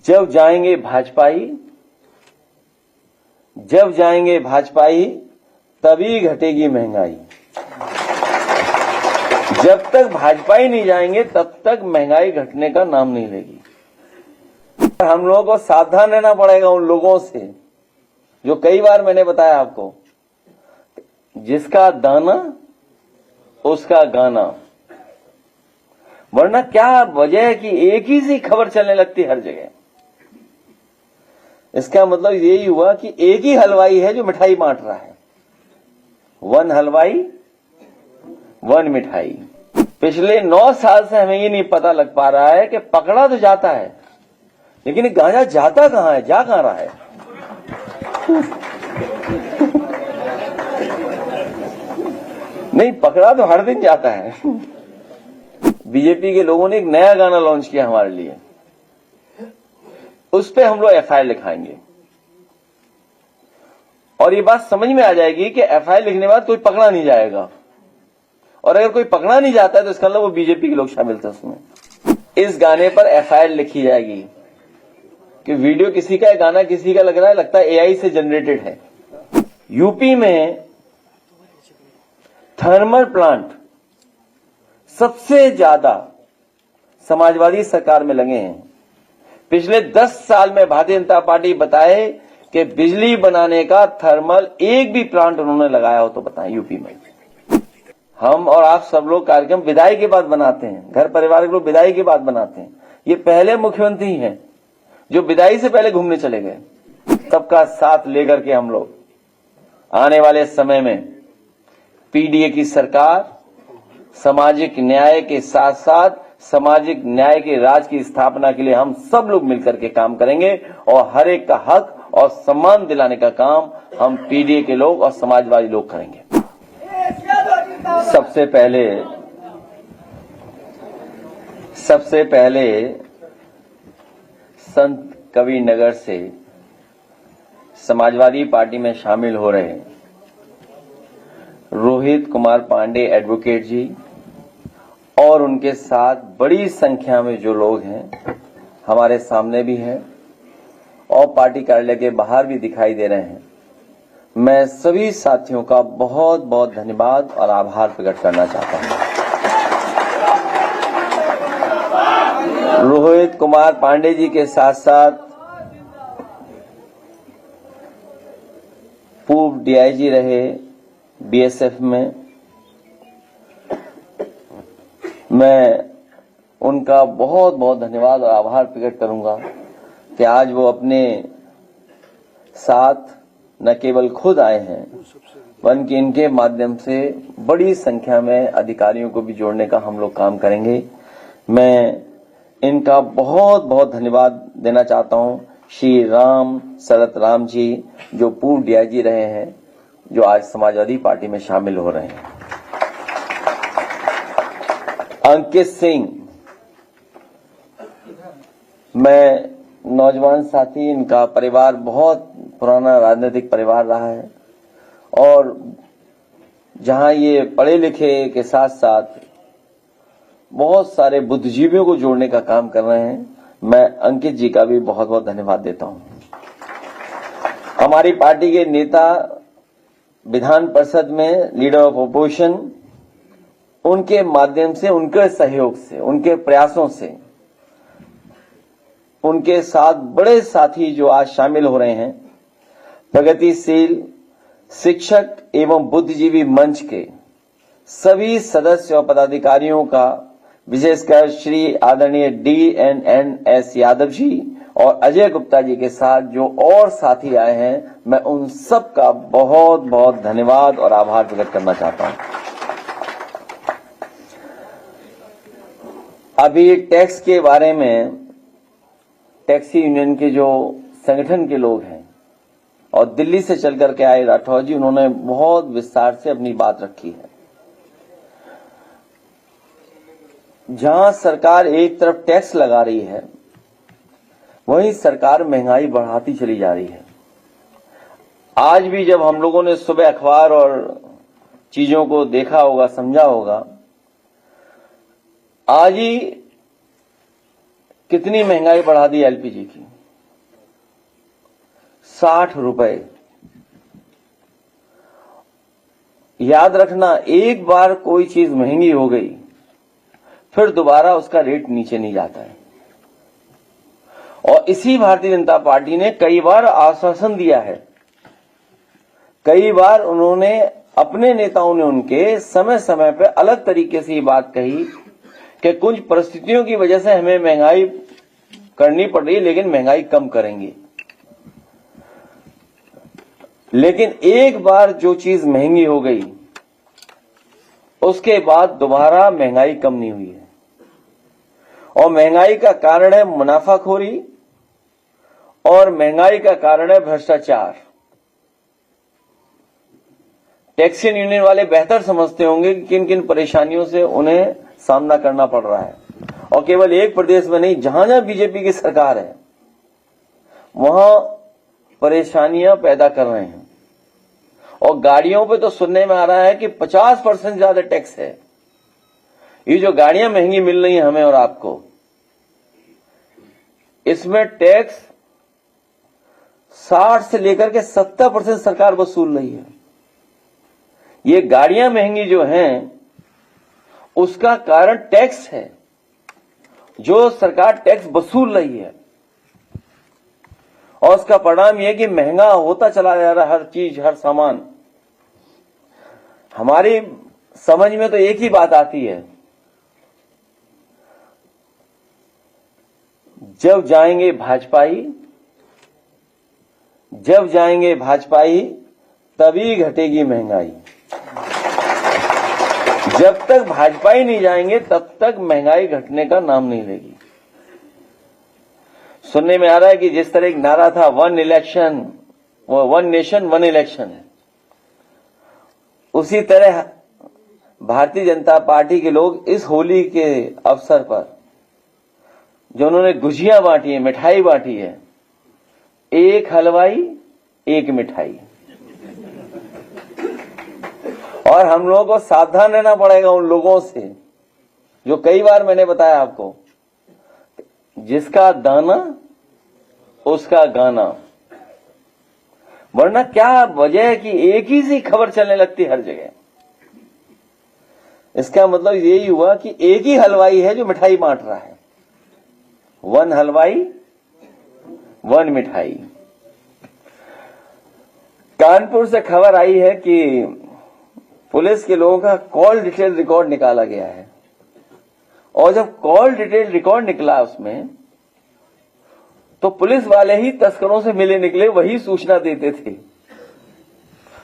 जब जाएंगे भाजपाई तभी घटेगी महंगाई। जब तक भाजपाई नहीं जाएंगे तब तक महंगाई घटने का नाम नहीं लेगी। हम लोगों को सावधान रहना पड़ेगा उन लोगों से जो कई बार मैंने बताया आपको, जिसका दाना उसका गाना। वरना क्या वजह है कि एक ही सी खबर चलने लगती हर जगह। इसका मतलब यही हुआ कि एक ही हलवाई है जो मिठाई बांट रहा है। वन हलवाई वन मिठाई। पिछले 9 साल से हमें ये नहीं पता लग पा रहा है कि पकड़ा तो जाता है लेकिन गांजा जाता कहां है, जा कहां रहा है। नहीं, पकड़ा तो हर दिन जाता है। बीजेपी के लोगों ने एक नया गाना लॉन्च किया हमारे लिए, उस पे हम लोग एफआईआर लिखाएंगे और ये बात समझ में आ जाएगी कि एफआईआर लिखने के बाद कोई पकड़ा नहीं जाएगा, और अगर कोई पकड़ा नहीं जाता है तो इसका मतलब वो बीजेपी के लोग शामिल थे उसमें। इस गाने पर एफआईआर लिखी जाएगी कि वीडियो किसी का है, गाना किसी का लग रहा है, लगता है एआई से जनरेटेड है। यूपी में थर्मल प्लांट सबसे ज्यादा समाजवादी सरकार में लगे हैं। पिछले 10 साल में भारतीय जनता पार्टी बताए कि बिजली बनाने का थर्मल एक भी प्लांट उन्होंने लगाया हो तो बताएं यूपी में। हम और आप सब लोग कार्यक्रम विदाई के बाद बनाते हैं, घर परिवार के लोग विदाई के बाद बनाते हैं। ये पहले मुख्यमंत्री हैं जो विदाई से पहले घूमने चले गए। सबका साथ लेकर के हम लोग आने वाले समय में पीडीए की सरकार सामाजिक न्याय के साथ साथ सामाजिक न्याय के राज की स्थापना के लिए हम सब लोग मिलकर के काम करेंगे और हर एक का हक और सम्मान दिलाने का काम हम पीडीए के लोग और समाजवादी लोग करेंगे। सबसे पहले संत कबीर नगर से समाजवादी पार्टी में शामिल हो रहे रोहित कुमार पांडे एडवोकेट जी और उनके साथ बड़ी संख्या में जो लोग हैं हमारे सामने भी हैं और पार्टी कार्यालय के बाहर भी दिखाई दे रहे हैं। मैं सभी साथियों का बहुत बहुत धन्यवाद और आभार प्रकट करना चाहता हूं। रोहित कुमार पांडे जी के साथ साथ पूर्व डीआईजी रहे बीएसएफ में, मैं उनका बहुत बहुत धन्यवाद और आभार प्रकट करूंगा कि आज वो अपने साथ न केवल खुद आए हैं बल्कि इनके माध्यम से बड़ी संख्या में अधिकारियों को भी जोड़ने का हम लोग काम करेंगे। मैं इनका बहुत बहुत धन्यवाद देना चाहता हूं श्री राम शरत राम जी जो पूर्व डीआईजी रहे हैं, जो आज समाजवादी पार्टी में शामिल हो रहे हैं। अंकित सिंह, मैं नौजवान साथी, इनका परिवार बहुत पुराना राजनीतिक परिवार रहा है और जहां ये पढ़े लिखे के साथ साथ बहुत सारे बुद्धिजीवियों को जोड़ने का काम कर रहे हैं। मैं अंकित जी का भी बहुत बहुत धन्यवाद देता हूं। हमारी पार्टी के नेता विधान परिषद में लीडर ऑफ अपोजिशन, उनके माध्यम से, उनके सहयोग से, उनके प्रयासों से, उनके साथ बड़े साथी जो आज शामिल हो रहे हैं, प्रगतिशील शिक्षक एवं बुद्धिजीवी मंच के सभी सदस्य और पदाधिकारियों का, विशेषकर श्री आदरणीय DNS यादव जी और अजय गुप्ता जी के साथ जो और साथी आए हैं, मैं उन सब का बहुत बहुत धन्यवाद और आभार प्रकट करना चाहता हूं। अभी टैक्स के बारे में टैक्सी यूनियन के जो संगठन के लोग हैं और दिल्ली से चल करके आए राठौर जी, उन्होंने बहुत विस्तार से अपनी बात रखी है। जहां सरकार एक तरफ टैक्स लगा रही है, वहीं सरकार महंगाई बढ़ाती चली जा रही है। आज भी जब हम लोगों ने सुबह अखबार और चीजों को देखा होगा, समझा होगा, आज ही कितनी महंगाई बढ़ा दी एलपीजी की, 60 रुपए। याद रखना, एक बार कोई चीज महंगी हो गई फिर दोबारा उसका रेट नीचे नहीं जाता है। और इसी भारतीय जनता पार्टी ने कई बार आश्वासन दिया है, कई बार उन्होंने अपने नेताओं ने उनके समय समय पर अलग तरीके से ये बात कही कि कुछ परिस्थितियों की वजह से हमें महंगाई करनी पड़ रही है, लेकिन महंगाई कम करेंगे। लेकिन एक बार जो चीज महंगी हो गई उसके बाद दोबारा महंगाई कम नहीं हुई है। और महंगाई का कारण है मुनाफाखोरी, और महंगाई का कारण है भ्रष्टाचार। टैक्सी यूनियन वाले बेहतर समझते होंगे कि किन किन परेशानियों से उन्हें सामना करना पड़ रहा है। और केवल एक प्रदेश में नहीं, जहां जहां बीजेपी की सरकार है वहां परेशानियां पैदा कर रहे हैं। और गाड़ियों पे तो सुनने में आ रहा है कि 50% ज्यादा टैक्स है। ये जो गाड़ियां महंगी मिल रही हैं हमें और आपको, इसमें टैक्स 60 से लेकर के 70% सरकार वसूल रही है। ये गाड़ियां महंगी जो हैं उसका कारण टैक्स है, जो सरकार टैक्स वसूल रही है। और उसका परिणाम यह कि महंगा होता चला जा रहा है हर चीज, हर सामान। हमारी समझ में तो एक ही बात आती है, जब जाएंगे भाजपाई तभी घटेगी महंगाई। जब तक भाजपाई नहीं जाएंगे तब तक महंगाई घटने का नाम नहीं लेगी। सुनने में आ रहा है कि जिस तरह एक नारा था वन नेशन वन इलेक्शन, उसी तरह भारतीय जनता पार्टी के लोग इस होली के अवसर पर जो उन्होंने गुजिया बांटी है, मिठाई बांटी है, एक हलवाई एक मिठाई। और हम लोगों को सावधान रहना पड़ेगा उन लोगों से जो कई बार मैंने बताया आपको, जिसका दाना उसका गाना। वरना क्या वजह है कि एक ही सी खबर चलने लगती हर जगह। इसका मतलब यही हुआ कि एक ही हलवाई है जो मिठाई बांट रहा है, वन हलवाई वन मिठाई। कानपुर से खबर आई है कि पुलिस के लोगों का कॉल डिटेल रिकॉर्ड निकाला गया है। और जब कॉल डिटेल रिकॉर्ड निकला उसमें, तो पुलिस वाले ही तस्करों से मिले निकले, वही सूचना देते थे।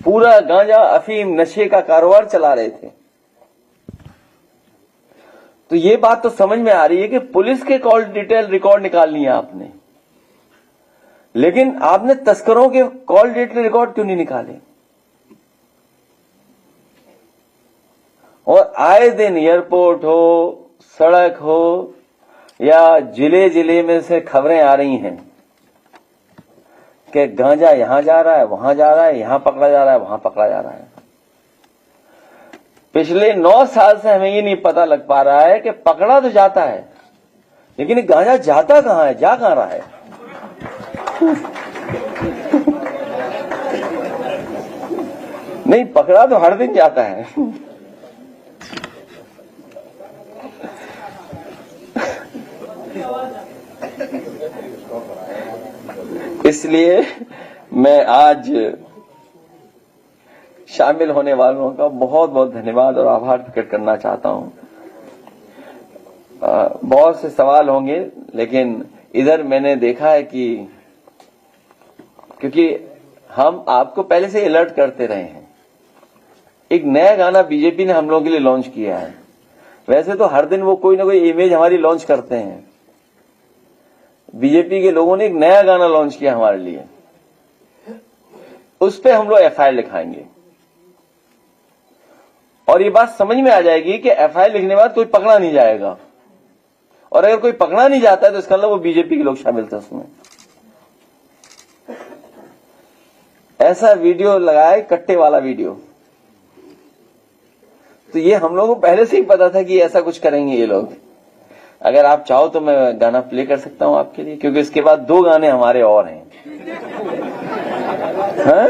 पूरा गांजा अफीम नशे का कारोबार चला रहे थे। तो ये बात तो समझ में आ रही है कि पुलिस के कॉल डिटेल रिकॉर्ड निकाल लिया आपने, लेकिन आपने तस्करों के कॉल डिटेल रिकॉर्ड क्यों नहीं निकाले? और आए दिन एयरपोर्ट हो, सड़क हो, या जिले जिले में से खबरें आ रही हैं कि गांजा यहां जा रहा है, वहां जा रहा है, यहां पकड़ा जा रहा है, वहां पकड़ा जा रहा है। पिछले 9 साल से हमें ये नहीं पता लग पा रहा है कि पकड़ा तो जाता है, लेकिन गांजा जाता कहां है, जा कहां रहा है। नहीं, पकड़ा तो हर दिन जाता है। इसलिए मैं आज शामिल होने वालों का बहुत बहुत धन्यवाद और आभार प्रकट करना चाहता हूं। बहुत से सवाल होंगे, लेकिन इधर मैंने देखा है कि क्योंकि हम आपको पहले से अलर्ट करते रहे हैं, एक नया गाना बीजेपी ने हम लोगों के लिए लॉन्च किया है। वैसे तो हर दिन वो कोई ना कोई इमेज हमारी लॉन्च करते हैं। बीजेपी के लोगों ने एक नया गाना लॉन्च किया हमारे लिए, उस पे हम लोग एफआईआर लिखाएंगे। और ये बात समझ में आ जाएगी कि एफआईआर लिखने के बाद कोई पकड़ा नहीं जाएगा, और अगर कोई पकड़ा नहीं जाता है तो इसका मतलब वो बीजेपी के लोग शामिल थे उसमें। ऐसा वीडियो लगाया, कट्टे वाला वीडियो, तो ये हम लोगों को पहले से ही पता था कि ऐसा कुछ करेंगे ये लोग। अगर आप चाहो तो मैं गाना प्ले कर सकता हूं आपके लिए, क्योंकि इसके बाद 2 गाने हमारे और हैं। हाँ?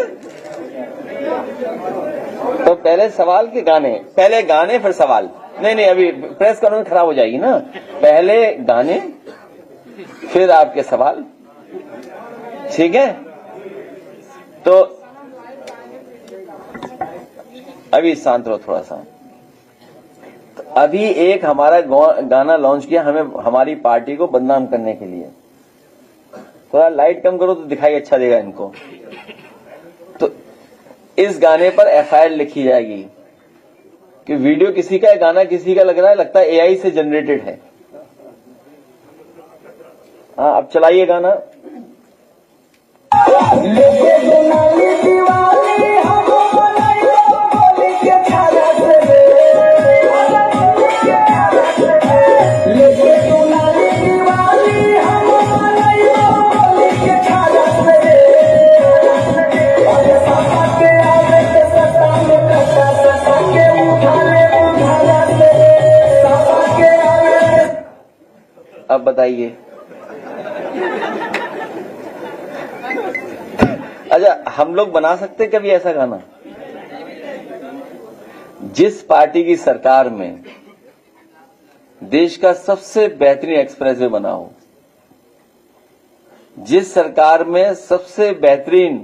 तो पहले सवाल के गाने, पहले गाने फिर सवाल। नहीं, अभी प्रेस कॉन्फ्रेंस खराब हो जाएगी ना। पहले गाने फिर आपके सवाल, ठीक है? तो अभी शांत रहो थोड़ा सा। तो अभी एक हमारा गाना लॉन्च किया हमें, हमारी पार्टी को बदनाम करने के लिए। थोड़ा लाइट कम करो तो दिखाई अच्छा देगा इनको। तो इस गाने पर एफआईआर लिखी जाएगी कि वीडियो किसी का है, गाना किसी का लग रहा है, लगता है एआई से जनरेटेड है। हाँ, अब चलाइए गाना। अब बताइए। अच्छा, हम लोग बना सकते कभी ऐसा गाना? जिस पार्टी की सरकार में देश का सबसे बेहतरीन एक्सप्रेसवे बना हो, जिस सरकार में सबसे बेहतरीन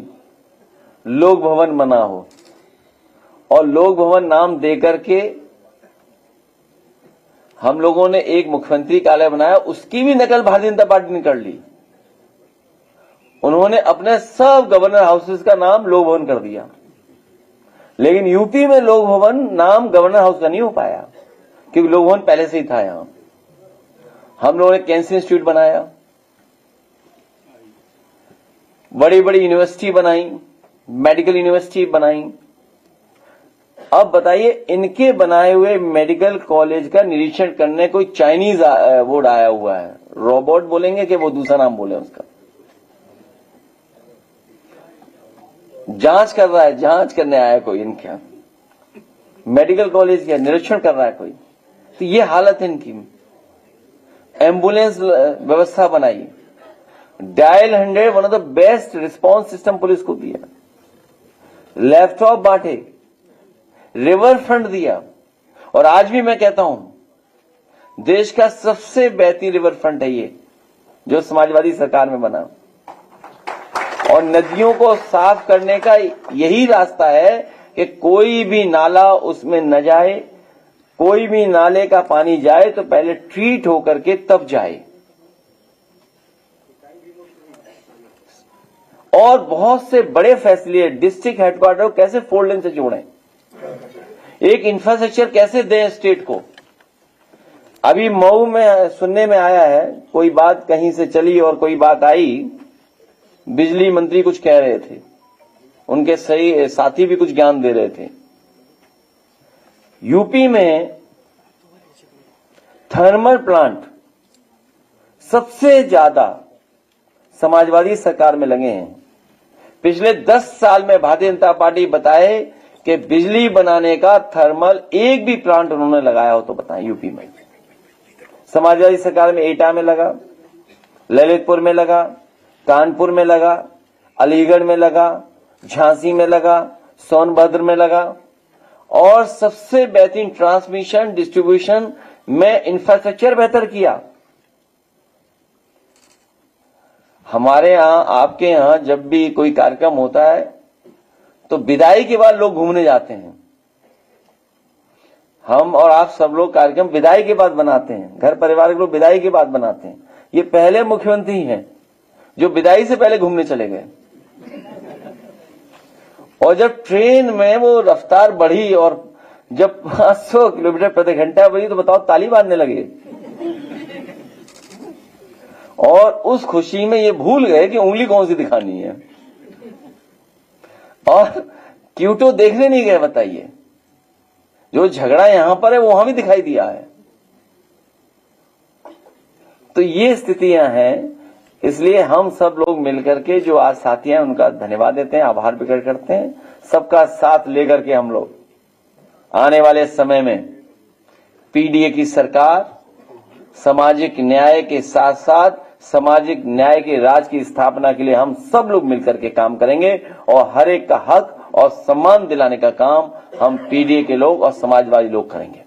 लोक भवन बना हो, और लोक भवन नाम देकर के हम लोगों ने एक मुख्यमंत्री कार्यालय बनाया, उसकी भी नकल भारतीय जनता पार्टी ने कर ली। उन्होंने अपने सब गवर्नर हाउसेस का नाम लोक भवन कर दिया, लेकिन यूपी में लोक भवन नाम गवर्नर हाउस का नहीं हो पाया, क्योंकि लोक भवन पहले से ही था यहां। हम लोगों ने कैंसर इंस्टीट्यूट बनाया, बड़ी बड़ी यूनिवर्सिटी बनाई, मेडिकल यूनिवर्सिटी बनाई। अब बताइए, इनके बनाए हुए मेडिकल कॉलेज का निरीक्षण करने कोई चाइनीज वो आया हुआ है, रोबोट बोलेंगे कि वो दूसरा नाम बोले उसका, जांच कर रहा है, जांच करने आया कोई इनका मेडिकल कॉलेज का निरीक्षण कर रहा है कोई। तो ये हालत है इनकी। एम्बुलेंस व्यवस्था बनाई, dial 100 one of the best response system police को दिया, लैपटॉप बांटे, रिवर फ्रंट दिया, और आज भी मैं कहता हूं देश का सबसे बेहतरीन रिवर फ्रंट है ये जो समाजवादी सरकार में बना। और नदियों को साफ करने का यही रास्ता है कि कोई भी नाला उसमें न जाए, कोई भी नाले का पानी जाए तो पहले ट्रीट होकर के तब जाए। और बहुत से बड़े फैसले, डिस्ट्रिक्ट हेडक्वार्टर को कैसे 4 लेन से जोड़ें, एक इंफ्रास्ट्रक्चर कैसे दें स्टेट को। अभी मऊ में सुनने में आया है, कोई बात कहीं से चली और कोई बात आई, बिजली मंत्री कुछ कह रहे थे, उनके सही साथी भी कुछ ज्ञान दे रहे थे। यूपी में थर्मल प्लांट सबसे ज्यादा समाजवादी सरकार में लगे हैं। पिछले 10 साल में भारतीय जनता पार्टी बताए कि बिजली बनाने का थर्मल एक भी प्लांट उन्होंने लगाया हो तो बताएं यूपी में। समाजवादी सरकार में एटा में लगा, ललितपुर में लगा, कानपुर में लगा, अलीगढ़ में लगा, झांसी में लगा, सोनभद्र में लगा, और सबसे बेहतरीन ट्रांसमिशन डिस्ट्रीब्यूशन में इंफ्रास्ट्रक्चर बेहतर किया। हमारे यहां, आपके यहां जब भी कोई कार्यक्रम होता है तो विदाई के बाद लोग घूमने जाते हैं। हम और आप सब लोग कार्यक्रम विदाई के बाद बनाते हैं, घर परिवार के लोग विदाई के बाद बनाते हैं। ये पहले मुख्यमंत्री हैं जो विदाई से पहले घूमने चले गए। और जब ट्रेन में वो रफ्तार बढ़ी और जब 500 किलोमीटर प्रति घंटा बढ़ी तो बताओ ताली बांधने लगे। और उस खुशी में ये भूल गए कि उंगली कौन सी दिखानी है, और क्यूटो देखने नहीं गए। बताइए, जो झगड़ा यहां पर है वो वहां भी दिखाई दिया है। तो ये स्थितियां हैं। इसलिए हम सब लोग मिलकर के जो आज साथी हैं उनका धन्यवाद देते हैं, आभार प्रकट करते हैं। सबका साथ लेकर के हम लोग आने वाले समय में पीडीए की सरकार सामाजिक न्याय के साथ साथ सामाजिक न्याय के राज की स्थापना के लिए हम सब लोग मिलकर के काम करेंगे और हर एक का हक और सम्मान दिलाने का काम हम पीडीए के लोग और समाजवादी लोग करेंगे।